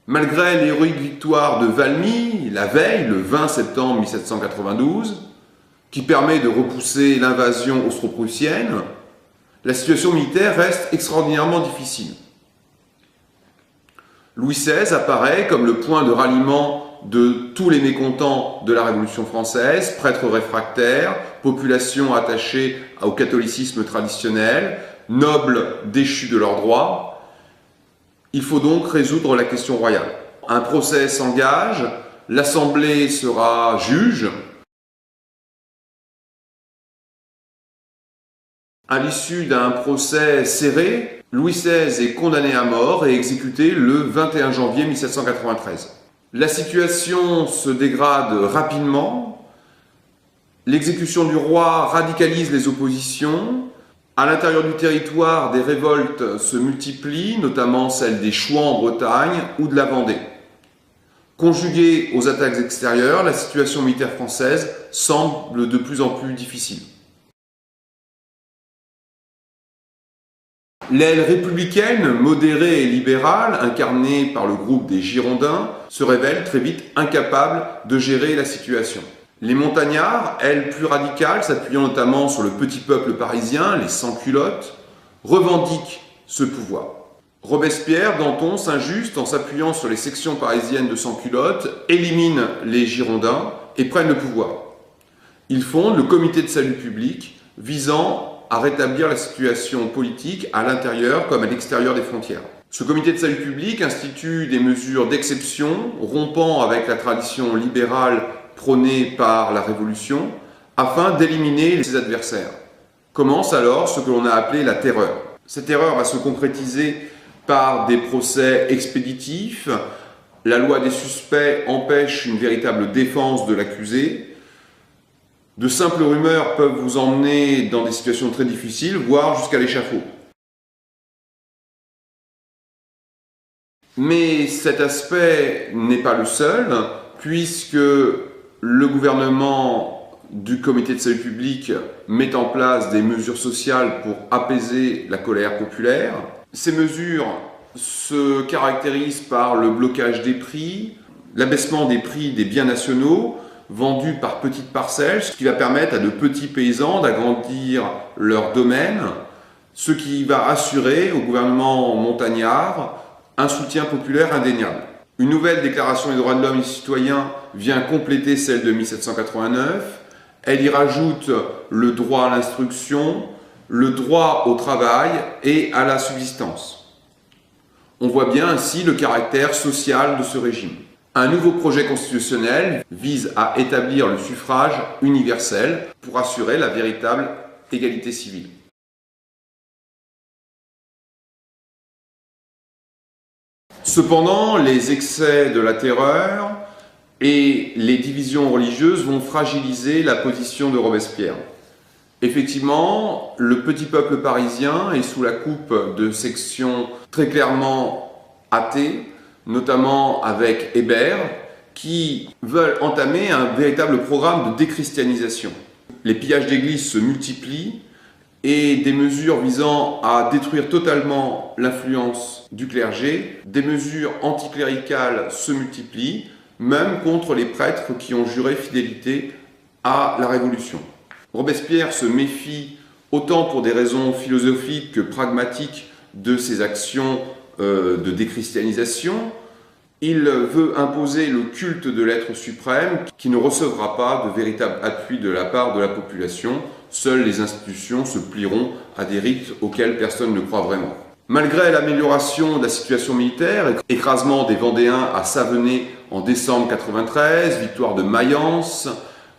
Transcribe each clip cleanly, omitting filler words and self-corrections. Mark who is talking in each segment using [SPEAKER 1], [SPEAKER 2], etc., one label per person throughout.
[SPEAKER 1] Malgré l'héroïque victoire de Valmy, la veille, le 20 septembre 1792, qui permet de repousser l'invasion austro-prussienne, la situation militaire reste extraordinairement difficile. Louis XVI apparaît comme le point de ralliement de tous les mécontents de la Révolution française, prêtres réfractaires, population attachée au catholicisme traditionnel, nobles déchus de leurs droits. Il faut donc résoudre la question royale. Un procès s'engage, l'Assemblée sera juge. À l'issue d'un procès serré, Louis XVI est condamné à mort et exécuté le 21 janvier 1793. La situation se dégrade rapidement. L'exécution du roi radicalise les oppositions. À l'intérieur du territoire, des révoltes se multiplient, notamment celles des Chouans en Bretagne ou de la Vendée. Conjuguée aux attaques extérieures, la situation militaire française semble de plus en plus difficile. L'aile républicaine, modérée et libérale, incarnée par le groupe des Girondins, se révèle très vite incapable de gérer la situation. Les montagnards, ailes plus radicales, s'appuyant notamment sur le petit peuple parisien, les sans-culottes, revendiquent ce pouvoir. Robespierre, Danton, Saint-Just, en s'appuyant sur les sections parisiennes de sans-culottes, éliminent les Girondins et prennent le pouvoir. Ils fondent le Comité de salut public, visant à rétablir la situation politique à l'intérieur comme à l'extérieur des frontières. Ce comité de salut public institue des mesures d'exception, rompant avec la tradition libérale prônée par la Révolution, afin d'éliminer ses adversaires. Commence alors ce que l'on a appelé la terreur. Cette terreur va se concrétiser par des procès expéditifs. La loi des suspects empêche une véritable défense de l'accusé. De simples rumeurs peuvent vous emmener dans des situations très difficiles, voire jusqu'à l'échafaud. Mais cet aspect n'est pas le seul, puisque le gouvernement du Comité de salut public met en place des mesures sociales pour apaiser la colère populaire. Ces mesures se caractérisent par le blocage des prix, l'abaissement des prix des biens nationaux, vendus par petites parcelles, ce qui va permettre à de petits paysans d'agrandir leur domaine, ce qui va assurer au gouvernement montagnard un soutien populaire indéniable. Une nouvelle déclaration des droits de l'homme et des citoyens vient compléter celle de 1789. Elle y rajoute le droit à l'instruction, le droit au travail et à la subsistance. On voit bien ainsi le caractère social de ce régime. Un nouveau projet constitutionnel vise à établir le suffrage universel pour assurer la véritable égalité civile. Cependant, les excès de la terreur et les divisions religieuses vont fragiliser la position de Robespierre. Effectivement, le petit peuple parisien est sous la coupe de sections très clairement athées, notamment avec Hébert, qui veulent entamer un véritable programme de déchristianisation. Les pillages d'églises se multiplient et des mesures visant à détruire totalement l'influence du clergé, des mesures anticléricales se multiplient, même contre les prêtres qui ont juré fidélité à la Révolution. Robespierre se méfie autant pour des raisons philosophiques que pragmatiques de ces actions de déchristianisation. Il veut imposer le culte de l'être suprême qui ne recevra pas de véritable appui de la part de la population. Seules les institutions se plieront à des rites auxquels personne ne croit vraiment. Malgré l'amélioration de la situation militaire, écrasement des Vendéens à Savenay en décembre 1993, victoire de Mayence,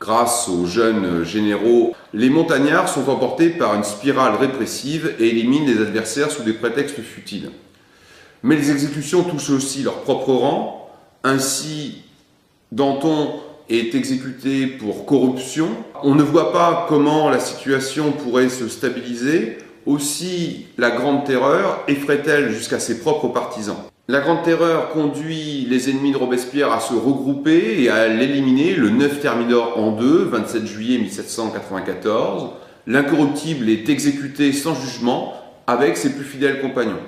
[SPEAKER 1] grâce aux jeunes généraux, les montagnards sont emportés par une spirale répressive et éliminent les adversaires sous des prétextes futiles. Mais les exécutions touchent aussi leur propre rang. Ainsi, Danton est exécuté pour corruption. On ne voit pas comment la situation pourrait se stabiliser. Aussi, la Grande Terreur effraie-t-elle jusqu'à ses propres partisans. La Grande Terreur conduit les ennemis de Robespierre à se regrouper et à l'éliminer le 9 Thermidor en 2, 27 juillet 1794. L'incorruptible est exécuté sans jugement avec ses plus fidèles compagnons.